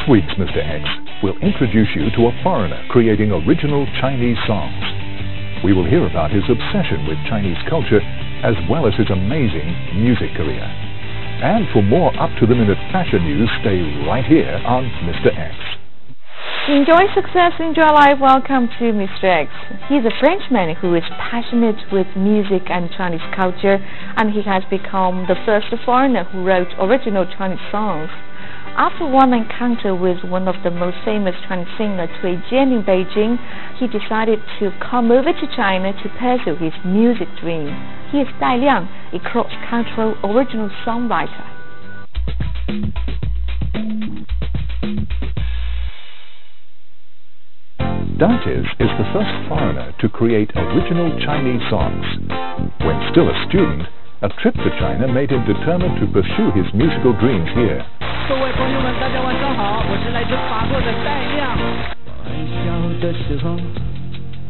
week's Mr. X will introduce you to a foreigner creating original Chinese songs. We will hear about his obsession with Chinese culture as well as his amazing music career. And for more up-to-the-minute fashion news, stay right here on Mr. X. Enjoy success, enjoy life. Welcome to Mr. X. He's a Frenchman who is passionate with music and Chinese culture, and he has become the first foreigner who wrote original Chinese songs. After one encounter with one of the most famous Chinese singers, Cui Jian, in Beijing, he decided to come over to China to pursue his music dream. He is Dai Liang, a cross-cultural original songwriter. Dantes is the first foreigner to create original Chinese songs. When still a student, a trip to China made him determined to pursue his musical dreams here. 各位朋友们，大家晚上好，我是来自法国的戴亮。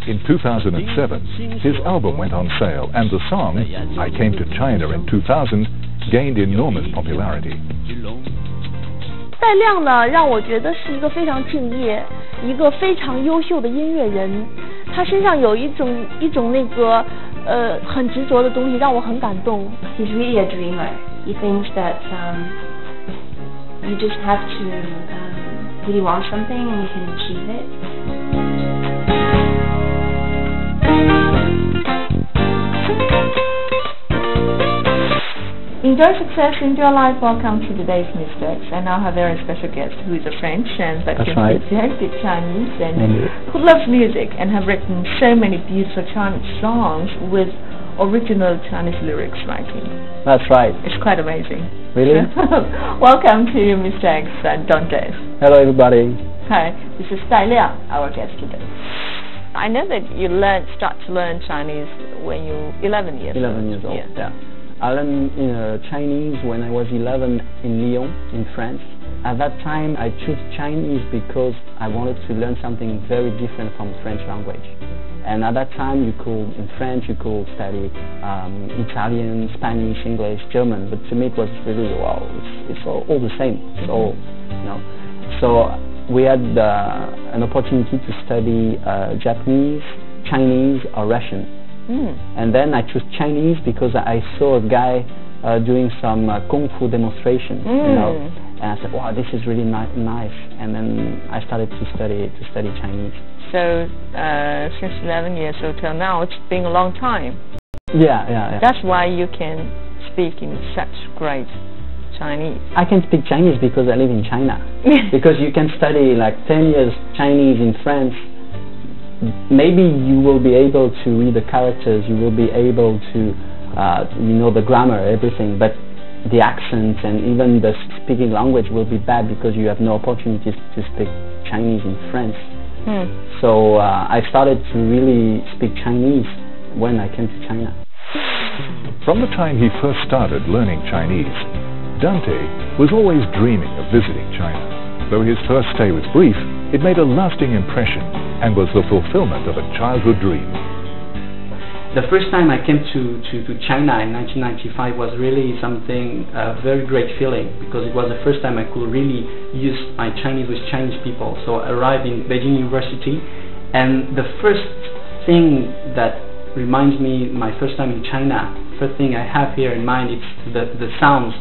In 2007, his album went on sale, and the song, I Came to China in 2000, gained enormous popularity. 戴亮呢，让我觉得是一个非常敬业、一个非常优秀的音乐人。他身上有一种那个很执着的东西，让我很感动。 He's really a dreamer. He thinks that you just have to really want something and you can achieve it. Enjoy success, enjoy life. Welcome to today's Mr. X. I now have a very special guest who is a French and but can speak Chinese and who loves music and have written so many beautiful Chinese songs with original Chinese lyrics writing. That's right. It's quite amazing. Really? Welcome to Mr. X and Dantes. Hello everybody. Hi, this is Dai Liang, our guest today. I know that you start to learn Chinese when you're 11 years old. 11 years old, yeah. I learned Chinese when I was 11 in Lyon, in France. At that time, I chose Chinese because I wanted to learn something very different from French language. And at that time, in French, you could study Italian, Spanish, English, German. But to me, it was really, wow, it's all the same. It's all, you know. So we had an opportunity to study Japanese, Chinese, or Russian. And then I chose Chinese because I saw a guy doing some kung fu demonstration, you know, and I said, wow, this is really nice. And then I started to study Chinese. So since 11 years old till now, it's been a long time. Yeah. That's why you can speak in such great Chinese. I can speak Chinese because I live in China. Because you can study like 10 years Chinese in France. Maybe you will be able to read the characters, you will be able to, you know, the grammar, everything, but the accents and even the speaking language will be bad because you have no opportunities to speak Chinese in France. So I started to really speak Chinese when I came to China. From the time he first started learning Chinese, Dante was always dreaming of visiting China. Though his first stay was brief, it made a lasting impression and was the fulfillment of a childhood dream. The first time I came to China in 1995 was really something, a very great feeling, because it was the first time I could really use my Chinese with Chinese people. So I arrived in Beijing University, and the first thing that reminds me my first time in China, first thing I have here in mind, it's the sounds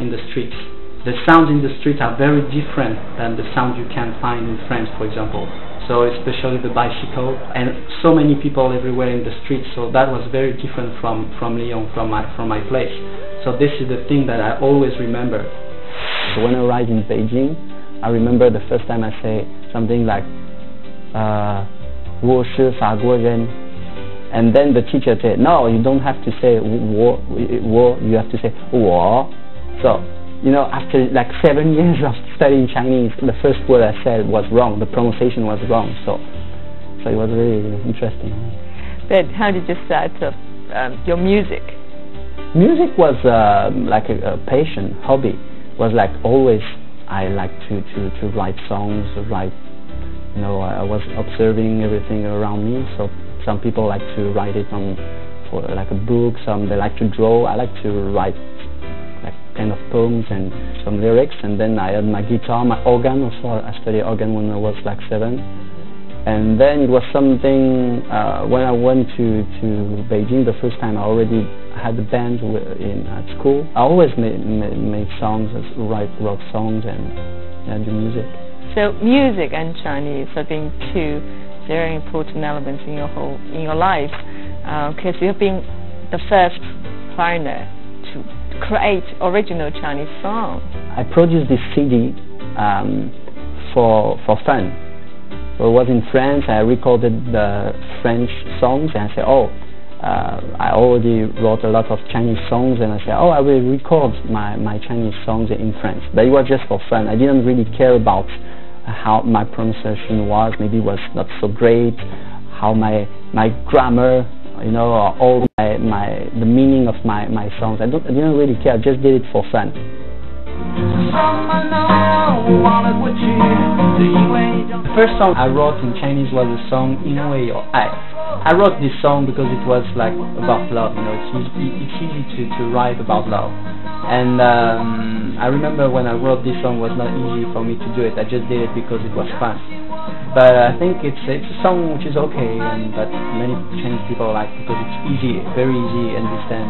in the streets. The sounds in the streets are very different than the sounds you can find in France, for example. So especially the bicycle, and so many people everywhere in the streets. So that was very different from Lyon, from my place. So this is the thing that I always remember. So when I arrived in Beijing, I remember the first time I say something like 我是法国人. And then the teacher said, no, you don't have to say 我, you have to say 我. So, you know, after like 7 years of studying Chinese, the first word I said was wrong. The pronunciation was wrong. So it was really interesting. But how did you start your music? Music was like a passion, hobby. It was like always I like to write songs, write. You know, I was observing everything around me. So some people like to write it for like a book. Some they like to draw. I like to write like kind of poems and some lyrics, and then I had my guitar, my organ also. I studied organ when I was like 7. And then it was something, when I went to Beijing the first time, I already had a band at school. I always made songs, wrote songs and do music. So music and Chinese have been two very important elements in your life, because you've been the first foreigner to create original Chinese songs. I produced this CD for fun. So it was in France. I recorded the French songs, and I said, I already wrote a lot of Chinese songs, and I said, I will record my Chinese songs in French. But it was just for fun. I didn't really care about how my pronunciation was. Maybe it was not so great. How my grammar, or all the meaning of my songs. I didn't really care. I just did it for fun. The first song I wrote in Chinese was the song 因为有爱. I wrote this song because it was like about love. It's easy to write about love. And I remember when I wrote this song, it was not easy for me to do it. I just did it because it was fun. But I think it's a song which is okay, and that many Chinese people like because it's easy, very easy to understand.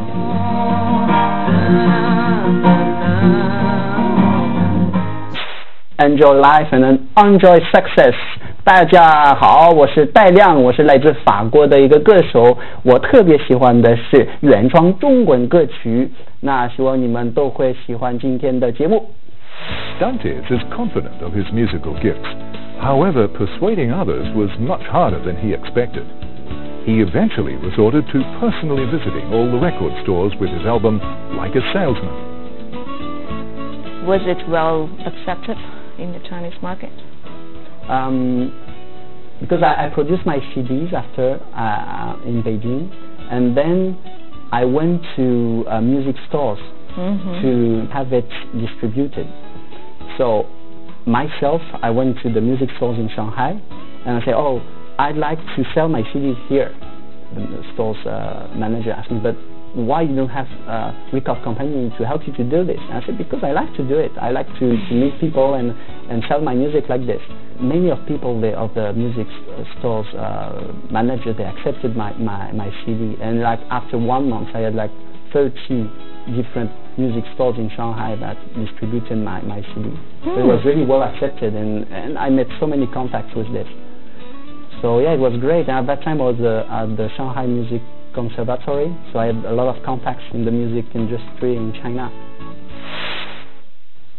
Enjoy life and enjoy success. 大家好，我是戴亮，我是来自法国的一个歌手。我特别喜欢的是原创中文歌曲。那希望你们都会喜欢今天的节目。Dantes is confident of his musical gifts. However, persuading others was much harder than he expected. He eventually resorted to personally visiting all the record stores with his album like a salesman. Was it well accepted in the Chinese market? Because I produced my CDs after in Beijing, and then I went to music stores to have it distributed. So myself, I went to the music stores in Shanghai, and I said, I'd like to sell my CDs here. The store's manager asked me, but why you don't have a record company to help you to do this? And I said, because I like to do it. I like to meet people and sell my music like this. Many of people of the music stores manager, they accepted my CD, and like after 1 month I had like 30 different music stores in Shanghai that distributed my CD. So it was really well accepted, and I made so many contacts with this. So yeah, it was great. And at that time I was at the Shanghai Music Conservatory, so I had a lot of contacts in the music industry in China.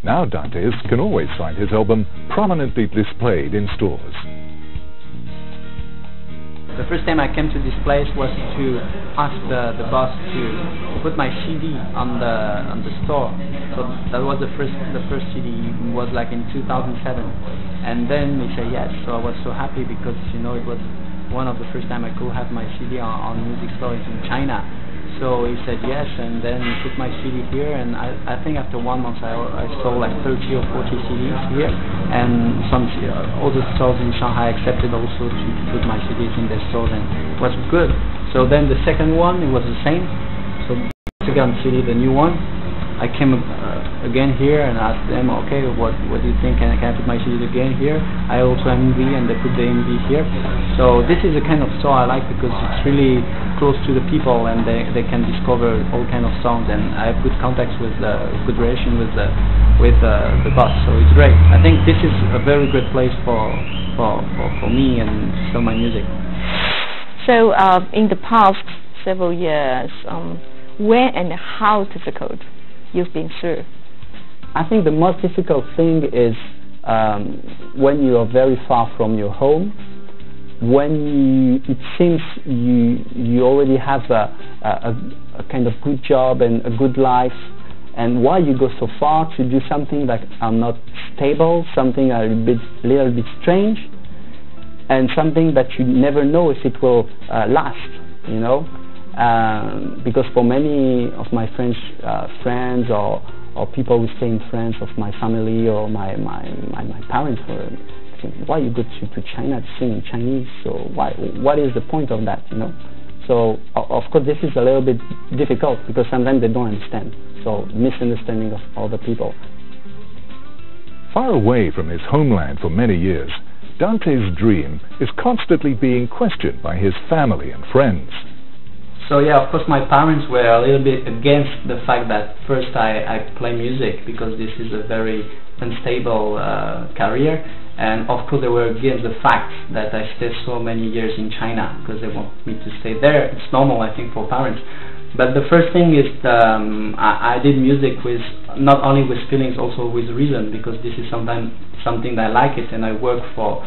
Now Dantes can always find his album prominently displayed in stores. The first time I came to this place was to ask the boss to put my CD on the store. So that was the first CD. It was like in 2007, and then he said yes. So I was so happy because it was one of the first time I could have my CD on music stores in China. So he said yes, and then he put my CD here, and I think after 1 month I sold like 30 or 40 CDs here, and some other stores in Shanghai accepted also to put my CDs in their stores, and it was good. So then the second one, it was the same. So the second CD, the new one, I came again here and asked them, okay, what do you think? Can I put my CD again here? I also have MV, and they put the MV here. So this is the kind of store I like because it's really close to the people, and they can discover all kind of songs, and I have good contacts with good relation with the boss. So it's great. I think this is a very good place for me and to sell my music. So in the past several years, when and how difficult you've been through? I think the most difficult thing is when you are very far from your home, when it seems you already have a kind of good job and a good life, and why you go so far to do something that are not stable, something a little bit strange, and something that you never know if it will last, because for many of my French friends or people who stay in France, of my family or my parents were saying, why you go to China to sing in Chinese? So what is the point of that? So of course this is a little bit difficult because sometimes they don't understand. So misunderstanding of other people. Far away from his homeland for many years, Dante's dream is constantly being questioned by his family and friends. So yeah, of course my parents were a little bit against the fact that first I play music because this is a very unstable career, and of course they were against the fact that I stayed so many years in China because they want me to stay there. It's normal, I think, for parents. But the first thing is I did music with not only with feelings, also with reason, because this is something that I like it and I work for.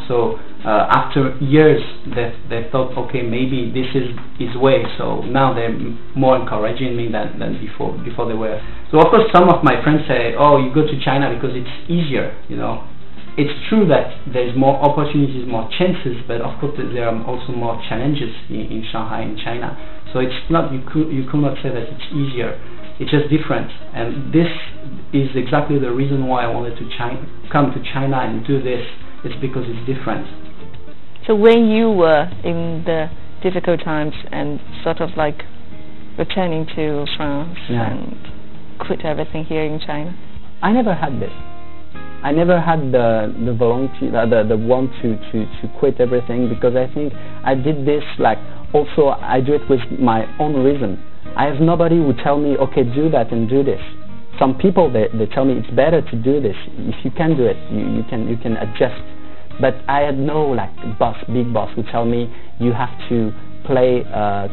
So after years they thought, okay, maybe this is his way. So now they're more encouraging me than before they were. So of course some of my friends say, oh, you go to China because it's easier, you know. It's true that there's more opportunities, more chances, but of course there are also more challenges in Shanghai, in China. So it's not, you could not say that it's easier. It's just different, and this is exactly the reason why I wanted to come to China and do this. It's because it's different. So when you were in the difficult times and sort of like returning to France and quit everything here in China? I never had this. I never had the volunteer, the want to quit everything, because I think I did this like, also I do it with my own reason. I have nobody who tell me, okay, do that and do this. Some people they tell me it's better to do this. If you can do it, you can adjust. But I had no like big boss who tell me you have to play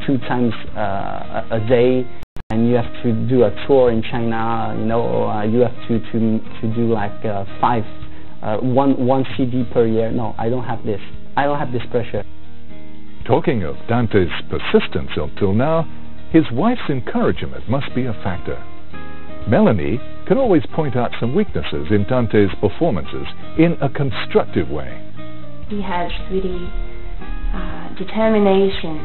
2 times a day, and you have to do a tour in China. You know, you have to do like one CD per year. No, I don't have this. I don't have this pressure. Talking of Dante's persistence up till now, his wife's encouragement must be a factor. Melanie can always point out some weaknesses in Dante's performances in a constructive way. He has really determination,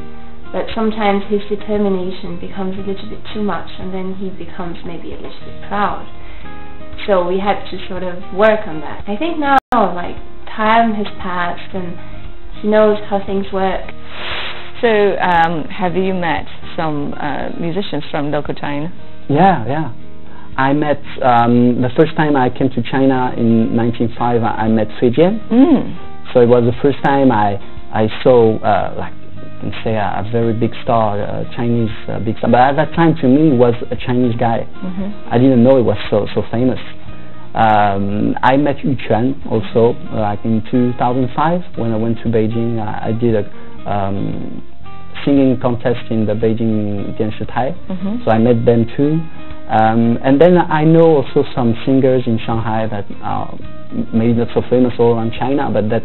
but sometimes his determination becomes a little bit too much, and then he becomes maybe a little bit proud. So we had to sort of work on that. I think now, like, time has passed and he knows how things work. So have you met some musicians from local China? Yeah. I met, the first time I came to China in 1905, I met Cui Jian. So it was the first time I saw, like, you can say a very big star, a Chinese big star. But at that time, to me, he was a Chinese guy. I didn't know he was so famous. I met Yu Quan also, like in 2005, when I went to Beijing. I did a singing contest in the Beijing Dianshi-tai. So I met them too. And then I know also some singers in Shanghai that are maybe not so famous all around China, but that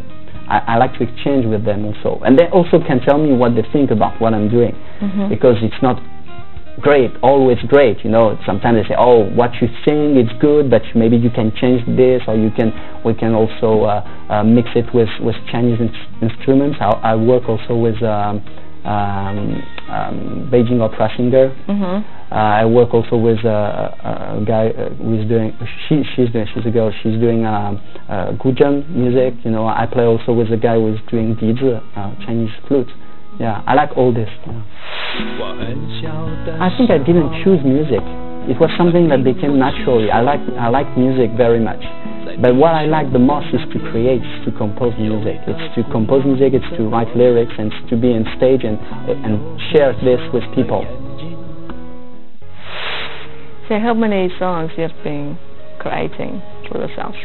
I like to exchange with them also. And they also can tell me what they think about what I'm doing, because it's not always great, you know. Sometimes they say, oh, what you sing is good, but maybe you can change this, or we can also mix it with Chinese instruments. I work also with Beijing opera singer. I work also with a guy who's doing, she's a girl, she's doing guzheng music, you know. I play also with a guy who's doing dizi, Chinese flute. Yeah, I like all this. I think I didn't choose music. It was something that became naturally. I like music very much. But what I like the most is to create, to compose music. It's to compose music, it's to write lyrics, and to be on stage and share this with people. So how many songs you have been creating for yourself?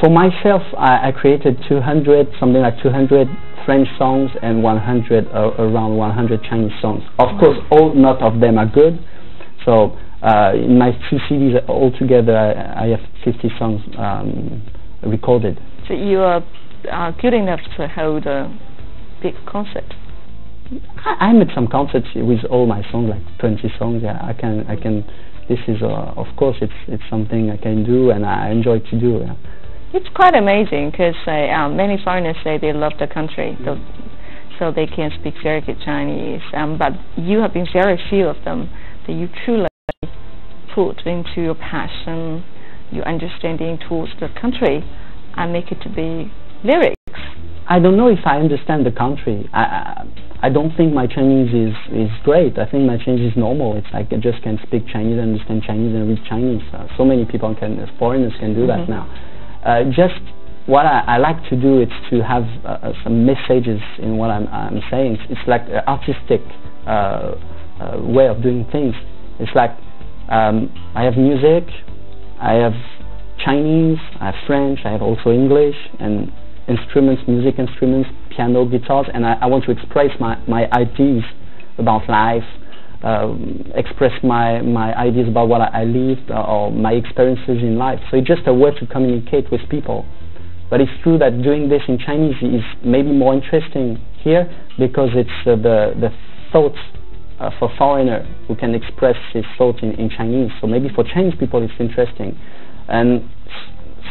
For myself, I created 200, something like 200 French songs and around 100 Chinese songs. Of course, not of them are good. So in my 2 CDs altogether, I have 50 songs recorded. So you are good enough to hold a big concert? I made some concerts with all my songs, like 20 songs. Yeah, I can. This is, of course, it's something I can do and I enjoy to do. Yeah. It's quite amazing, because many foreigners say they love the country, so they can speak very good Chinese. But you have been very few of them that you truly put into your passion, your understanding towards the country, and make it to be lyrics. I don't know if I understand the country. I don't think my Chinese is great. I think my Chinese is normal. It's like I just can speak Chinese, understand Chinese, and read Chinese. So many people foreigners can do that now. Just what I like to do is to have some messages in what I'm saying. It's like an artistic way of doing things. It's like I have music, I have Chinese, I have French, I have also English, and instruments, music instruments, piano, guitars, and I want to express my ideas about life, express my ideas about what I lived or my experiences in life. So it's just a way to communicate with people. But it's true that doing this in Chinese is maybe more interesting here because it's the thoughts of a foreigner who can express his thoughts in Chinese. So maybe for Chinese people it's interesting. And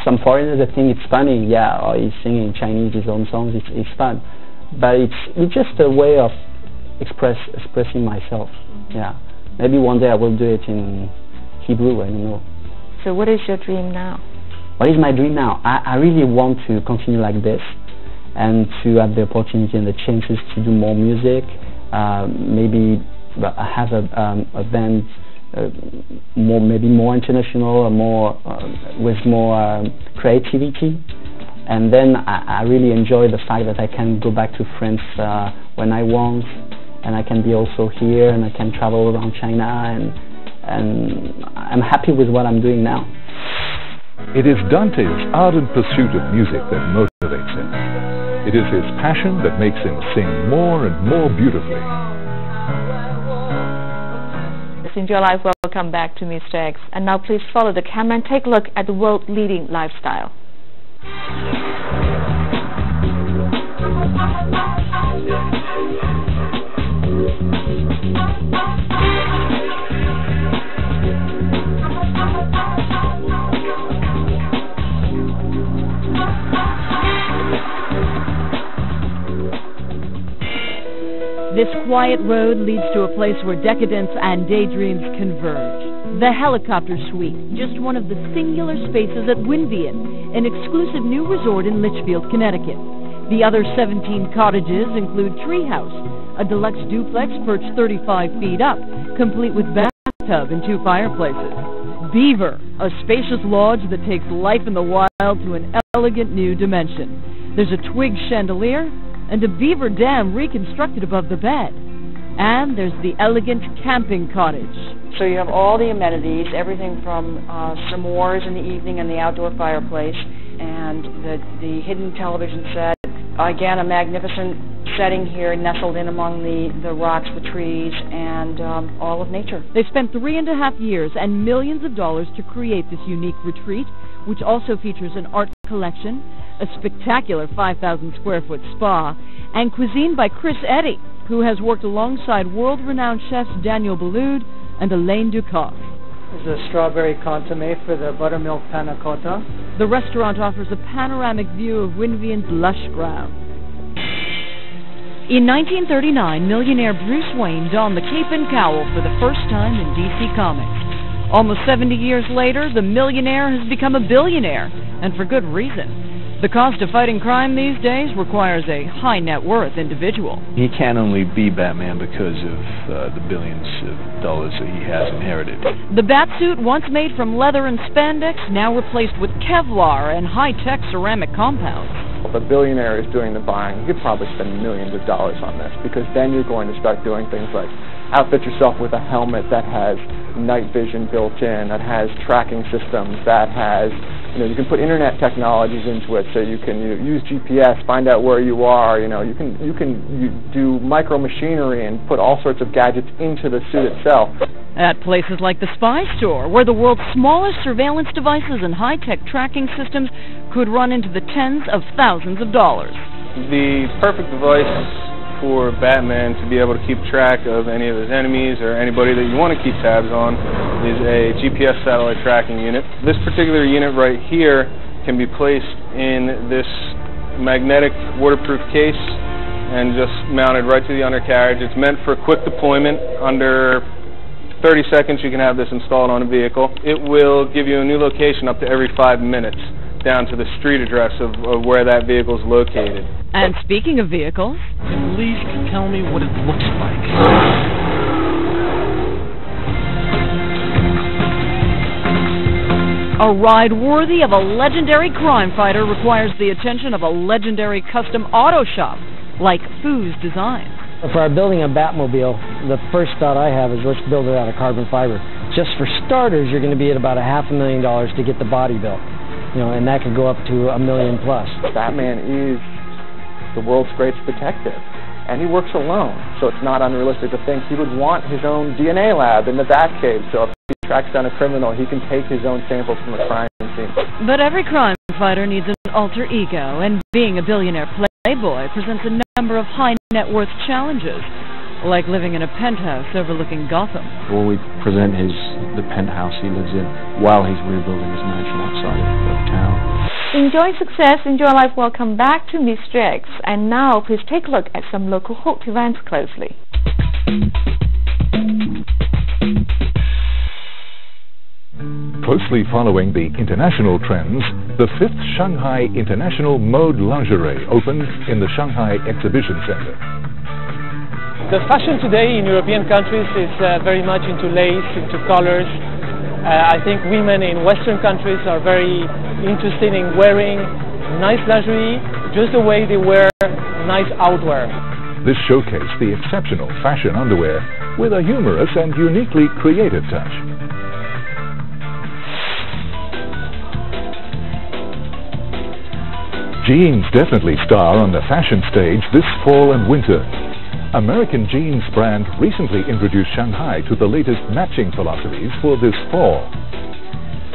some foreigners that think it's funny, yeah, or he's singing in Chinese his own songs, it's fun. But it's just a way of expressing myself. Yeah. Maybe one day I will do it in Hebrew, I don't know. So what is your dream now? What is my dream now? I really want to continue like this and to have the opportunity and the chances to do more music. Maybe have a band maybe more international or more with more creativity. And then I really enjoy the fact that I can go back to France when I want, and I can be also here, and I can travel around China, and I'm happy with what I'm doing now. It is Dante's ardent pursuit of music that motivates him. It is his passion that makes him sing more and more beautifully. Enjoy Life, welcome back to Mr. X. And now please follow the camera and take a look at the world-leading lifestyle. This quiet road leads to a place where decadence and daydreams converge. The Helicopter Suite, just one of the singular spaces at Winvian, an exclusive new resort in Litchfield, Connecticut. The other 17 cottages include Treehouse, a deluxe duplex perched 35 feet up, complete with bathtub and 2 fireplaces. Beaver, a spacious lodge that takes life in the wild to an elegant new dimension. There's a twig chandelier and a beaver dam reconstructed above the bed. And there's the elegant camping cottage. So you have all the amenities, everything from s'mores in the evening and the outdoor fireplace, and the hidden television set. Again, a magnificent setting here, nestled in among the rocks, the trees, and all of nature. They've spent 3.5 years and millions of dollars to create this unique retreat, which also features an art collection, a spectacular 5,000 square foot spa, and cuisine by Chris Eddy, who has worked alongside world-renowned chefs Daniel Boulud and Alain Ducasse. There's a strawberry consomme for the buttermilk panna cotta. The restaurant offers a panoramic view of Winvian's lush grounds. In 1939, millionaire Bruce Wayne donned the cape and cowl for the first time in DC Comics. Almost 70 years later, the millionaire has become a billionaire, and for good reason. The cost of fighting crime these days requires a high net worth individual. He can't only be Batman because of the billions of dollars that he has inherited. The Batsuit, once made from leather and spandex, now replaced with Kevlar and high-tech ceramic compounds. If a billionaire is doing the buying, you could probably spend millions of dollars on this, because then you're going to start doing things like outfit yourself with a helmet that has night vision built in, that has tracking systems, that has, you can put internet technologies into it, so you can use GPS, find out where you are. You can do micro machinery and put all sorts of gadgets into the suit itself. At places like the Spy Store, where the world's smallest surveillance devices and high-tech tracking systems could run into the tens of thousands of dollars. The perfect device for Batman to be able to keep track of any of his enemies or anybody that you want to keep tabs on is a GPS satellite tracking unit. This particular unit right here can be placed in this magnetic waterproof case and just mounted right to the undercarriage. It's meant for quick deployment. Under 30 seconds you can have this installed on a vehicle. It will give you a new location up to every 5 minutes, down to the street address of where that vehicle is located. And speaking of vehicles, at least tell me what it looks like. A ride worthy of a legendary crime fighter requires the attention of a legendary custom auto shop, like Foo's Design. If I'm building a Batmobile, the first thought I have is let's build it out of carbon fiber. Just for starters, you're going to be at about $500,000 to get the body built, and that could go up to $1 million plus. Batman is the world's greatest detective, and he works alone, so it's not unrealistic to think he would want his own DNA lab in the Batcave. So if he tracks down a criminal, he can take his own samples from a crime scene. But every crime fighter needs an alter ego, and being a billionaire playboy presents a number of high net worth challenges, like living in a penthouse overlooking Gotham. When we present the penthouse he lives in while he's rebuilding his mansion outside of town. Enjoy success, enjoy life. Welcome back to Mr.X. And now please take a look at some local hot events closely. Closely following the international trends, the 5th Shanghai International Mode Lingerie opened in the Shanghai Exhibition Center. The fashion today in European countries is very much into lace, into colors. I think women in Western countries are very interested in wearing nice lingerie just the way they wear nice outwear. This showcased the exceptional fashion underwear with a humorous and uniquely creative touch. Jeans definitely star on the fashion stage this fall and winter. American jeans brand recently introduced Shanghai to the latest matching philosophies for this fall.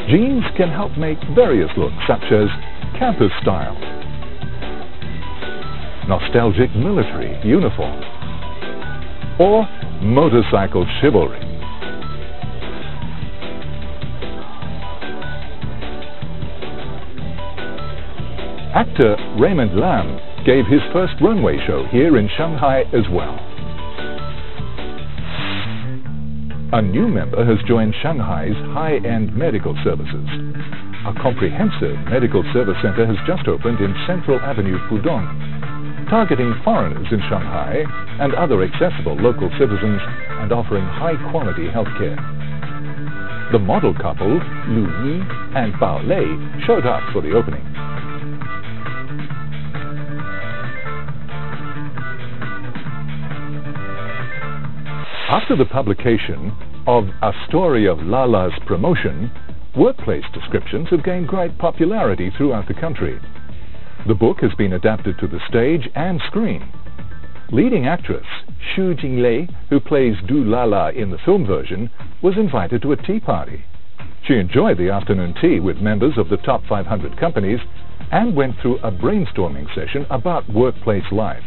Jeans can help make various looks such as campus style, nostalgic military uniform, or motorcycle chivalry. Actor Raymond Lam gave his first runway show here in Shanghai as well. A new member has joined Shanghai's high-end medical services. A comprehensive medical service center has just opened in Central Avenue, Pudong, targeting foreigners in Shanghai and other accessible local citizens and offering high-quality healthcare. The model couple, Lu Yi and Bao Lei, showed up for the opening. After the publication of A Story of Lala's Promotion, workplace descriptions have gained great popularity throughout the country. The book has been adapted to the stage and screen. Leading actress Xu Jinglei, who plays Du Lala in the film version, was invited to a tea party. She enjoyed the afternoon tea with members of the top 500 companies and went through a brainstorming session about workplace life.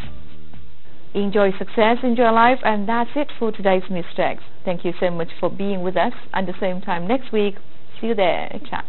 Enjoy success, enjoy life, and that's it for today's Mr.X. Thank you so much for being with us at the same time next week. See you there. Ciao.